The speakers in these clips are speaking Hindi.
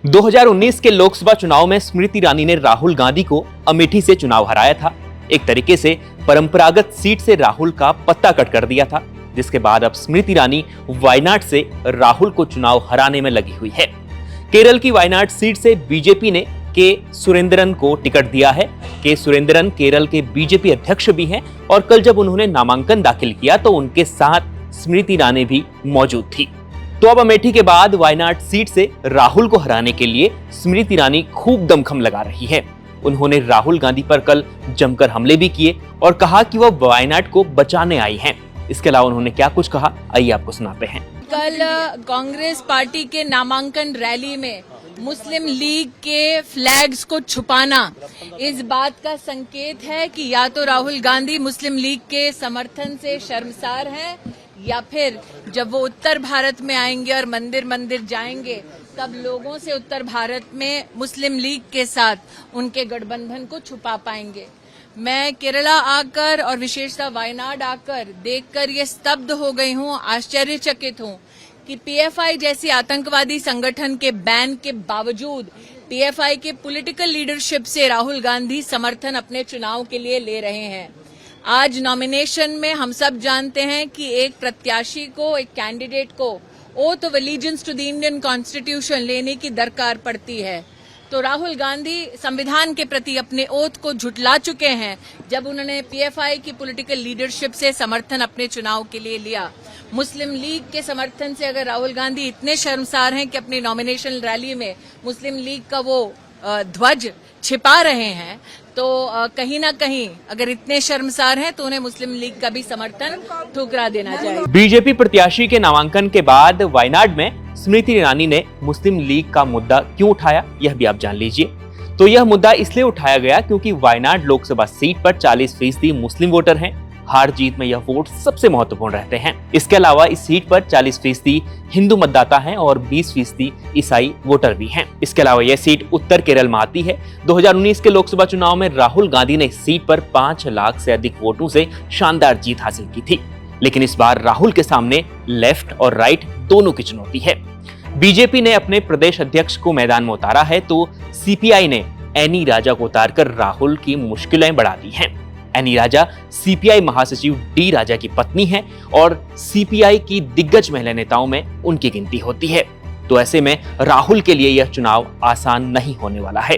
2019 के लोकसभा चुनाव में स्मृति ईरानी ने राहुल गांधी को अमेठी से चुनाव हराया था। एक तरीके से परंपरागत सीट से राहुल का पत्ता कट कर दिया था, जिसके बाद अब स्मृति ईरानी वायनाड से राहुल को चुनाव हराने में लगी हुई है। केरल की वायनाड सीट से बीजेपी ने के सुरेंद्रन को टिकट दिया है। के सुरेंद्रन केरल के बीजेपी अध्यक्ष भी हैं और कल जब उन्होंने नामांकन दाखिल किया तो उनके साथ स्मृति ईरानी भी मौजूद थी। तो अब अमेठी के बाद वायनाड सीट से राहुल को हराने के लिए स्मृति ईरानी खूब दमखम लगा रही है। उन्होंने राहुल गांधी पर कल जमकर हमले भी किए और कहा कि वह वायनाड को बचाने आई हैं। इसके अलावा उन्होंने क्या कुछ कहा, आइए आपको सुनाते हैं। कल कांग्रेस पार्टी के नामांकन रैली में मुस्लिम लीग के फ्लैग्स को छुपाना इस बात का संकेत है कि या तो राहुल गांधी मुस्लिम लीग के समर्थन से शर्मसार हैं, या फिर जब वो उत्तर भारत में आएंगे और मंदिर मंदिर जाएंगे तब लोगों से उत्तर भारत में मुस्लिम लीग के साथ उनके गठबंधन को छुपा पाएंगे। मैं केरला आकर और विशेषतः वायनाड आकर देखकर ये स्तब्ध हो गई हूँ, आश्चर्यचकित हूँ कि पीएफआई जैसी आतंकवादी संगठन के बैन के बावजूद पीएफआई के पॉलिटिकल लीडरशिप से राहुल गांधी समर्थन अपने चुनाव के लिए ले रहे हैं। आज नॉमिनेशन में हम सब जानते हैं कि एक प्रत्याशी को, एक कैंडिडेट को oath of allegiance to the Indian constitution लेने की दरकार पड़ती है। तो राहुल गांधी संविधान के प्रति अपने ओथ को झुठला चुके हैं जब उन्होंने पीएफआई की पॉलिटिकल लीडरशिप से समर्थन अपने चुनाव के लिए लिया। मुस्लिम लीग के समर्थन से अगर राहुल गांधी इतने शर्मसार हैं कि अपनी नॉमिनेशन रैली में मुस्लिम लीग का वो ध्वज छिपा रहे हैं, तो कहीं ना कहीं अगर इतने शर्मसार हैं तो उन्हें मुस्लिम लीग का भी समर्थन ठुकरा देना चाहिए। बीजेपी प्रत्याशी के नामांकन के बाद वायनाड में स्मृति ईरानी ने मुस्लिम लीग का मुद्दा क्यों उठाया, यह भी आप जान लीजिए। तो यह मुद्दा इसलिए उठाया गया क्योंकि वायनाड लोकसभा सीट पर 40% मुस्लिम वोटर हैं। हार जीत में यह वोट सबसे महत्वपूर्ण रहते हैं। इसके अलावा इस सीट पर 40% हिंदू मतदाता हैं और 20% ईसाई वोटर भी हैं। इसके अलावा यह सीट उत्तर केरल में आती है। 2019 के लोकसभा चुनाव में राहुल गांधी ने इस सीट पर 5 लाख से अधिक वोटों से शानदार जीत हासिल की थी, लेकिन इस बार राहुल के सामने लेफ्ट और राइट दोनों की चुनौती है। बीजेपी ने अपने प्रदेश अध्यक्ष को मैदान में उतारा है, तो सीपीआई ने एनी राजा को उतारकर राहुल की मुश्किलें बढ़ा दी हैं। एनी राजा सीपीआई महासचिव डी राजा की पत्नी है और सीपीआई की दिग्गज महिला नेताओं में उनकी गिनती होती है। तो ऐसे में राहुल के लिए यह चुनाव आसान नहीं होने वाला है।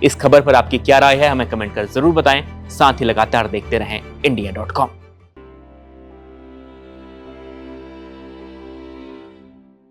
इस खबर पर आपकी क्या राय है, हमें कमेंट कर जरूर बताएं। साथ ही लगातार देखते रहें India.com।